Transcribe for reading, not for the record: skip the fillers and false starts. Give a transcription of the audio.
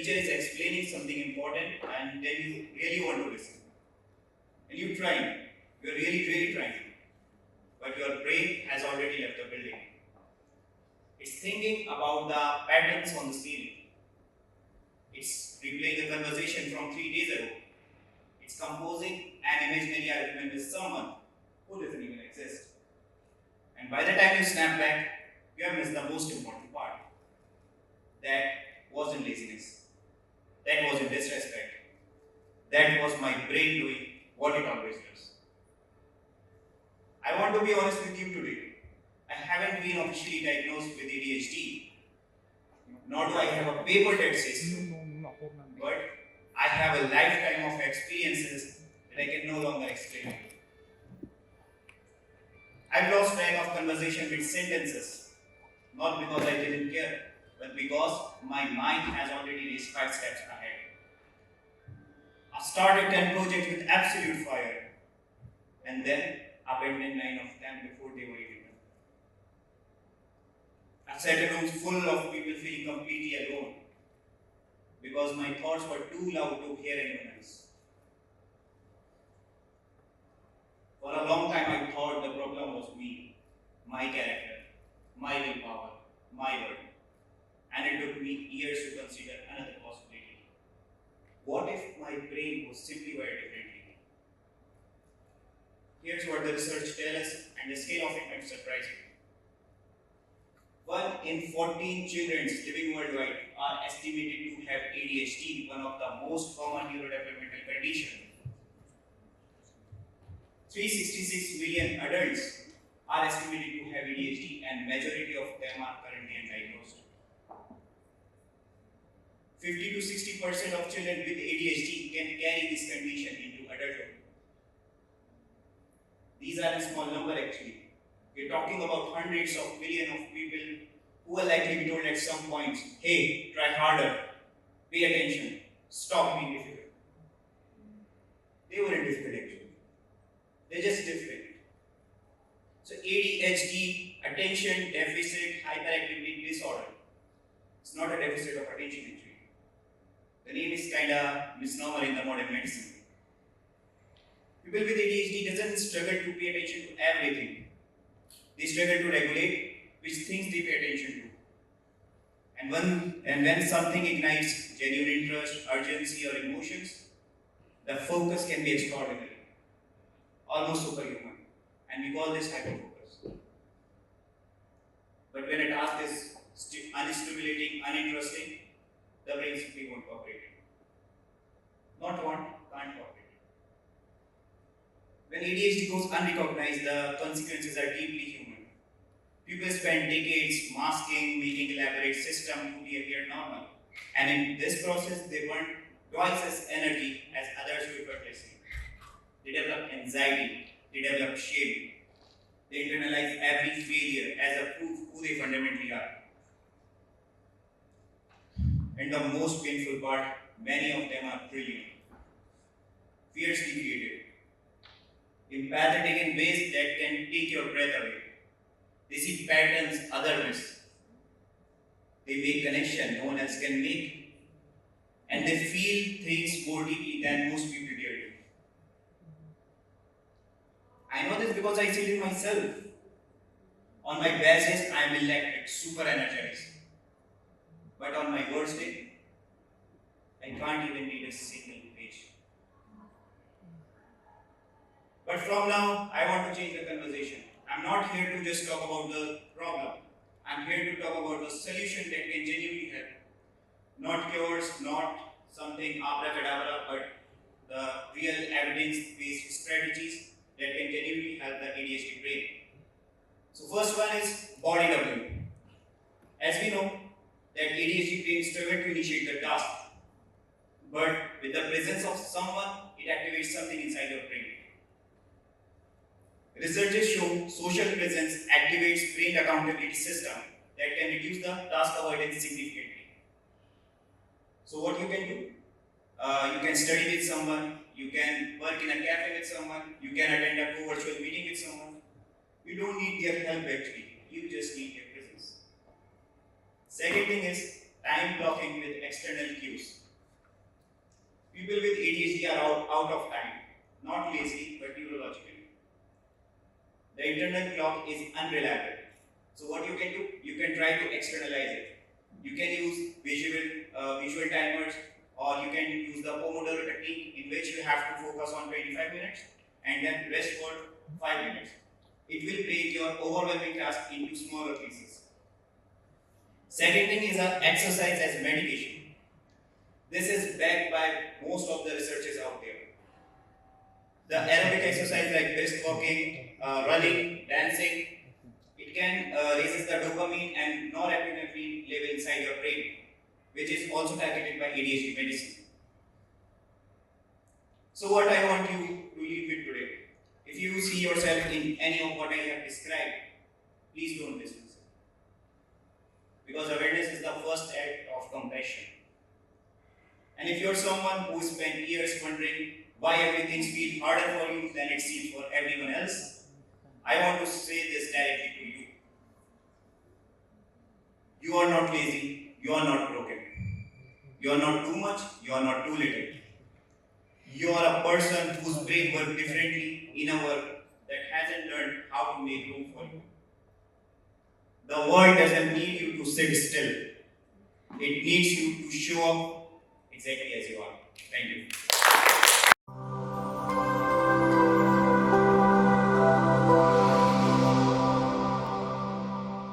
teacher is explaining something important and then you really want to listen. And you're trying. You're really trying. But your brain has already left the building. It's thinking about the patterns on the ceiling. It's replaying the conversation from 3 days ago. It's composing an imaginary argument with someone who doesn't even exist. And by the time you snap back, you have missed the most important part. That wasn't laziness. That wasn't disrespect. That was my brain doing what it always does. I want to be honest with you today. I haven't been officially diagnosed with ADHD, nor do I have a paper that says so. But I have a lifetime of experiences that I can no longer explain. I've lost track of conversation with sentences, not because I didn't care, but because my mind has already reached 5 steps ahead. I started 10 projects with absolute fire, and then abandoned 9 of them before they were even done. I sat in rooms full of people feeling completely alone, because my thoughts were too loud to hear anyone else. For a long time I thought the problem was me, my character, my willpower, my word. And it took me years to consider another possibility. What if my brain was simply wired differently? Here's what the research tells us, and the scale of it might surprise you. 1 in 14 children living worldwide are estimated to have ADHD, one of the most common neurodevelopmental conditions. 366 million adults are estimated to have ADHD, and majority of them are currently undiagnosed. 50 to 60% of children with ADHD can carry this condition into adulthood. These are a small number actually. We're talking about hundreds of millions of people who will likely be told at some point, hey, try harder, pay attention, stop being difficult. They weren't difficult actually. They're just different. So ADHD, attention deficit hyperactivity disorder. It's not a deficit of attention actually. The name is kind of misnomer in the modern medicine. People with ADHD doesn't struggle to pay attention to everything. They struggle to regulate which things they pay attention to. And when something ignites genuine interest, urgency, or emotions, the focus can be extraordinary, almost superhuman. And we call this hyperfocus. But when a task is unstimulating, uninteresting, the brain simply won't cooperate. Not want, can't cooperate. When ADHD goes unrecognized, the consequences are deeply human. People spend decades masking, making elaborate systems to appear normal. And in this process, they burn twice as energy as others do effortlessly. They develop anxiety, they develop shame, they internalize every failure as a proof who they fundamentally are. And the most painful part, many of them are brilliant, fiercely creative, empathetic in ways that can take your breath away. They see patterns others miss. They make connection no one else can make. And they feel things more deeply than most people dare to. I know this because I see it myself. On my best days, I am electric, super energized. But on my worst day, I can't even read a single page. But from now, I want to change the conversation. I'm not here to just talk about the problem. I'm here to talk about the solution that can genuinely help. Not cures, not something abracadabra, but the real evidence-based strategies that can genuinely help the ADHD brain. So first one is body doubling. As we know, that ADHD brain struggle to initiate the task, but with the presence of someone, it activates something inside your brain. Researchers show social presence activates brain accountability system that can reduce the task avoidance significantly. So what you can do? You can study with someone, you can work in a cafe with someone, you can attend a virtual meeting with someone. You don't need their help actually, you just need their presence. Second thing is time blocking with external cues. People with ADHD are out of time, not lazy, but neurological. The internal clock is unreliable. So what you can do, you can try to externalize it. You can use visual timers, or you can use the Pomodoro technique, in which you have to focus on 25 minutes and then rest for 5 minutes. It will break your overwhelming task into smaller pieces. Second thing is exercise as medication. This is backed by most of the researchers out there. The aerobic exercise like brisk walking, running, dancing, it can raises the dopamine and norepinephrine level inside your brain, which is also targeted by ADHD medicine. So what I want you to leave with today, if you see yourself in any of what I have described, please don't dismiss it. Because awareness is the first act of compassion. And if you're someone who spent years wondering why everything feels harder for you than it seems for everyone else, I want to say this directly to you. You are not lazy, you are not broken. You are not too much, you are not too little. You are a person whose brain works differently in a world that hasn't learned how to make room for you. The world doesn't need you to sit still. It needs you to show up exactly as you are. Thank you.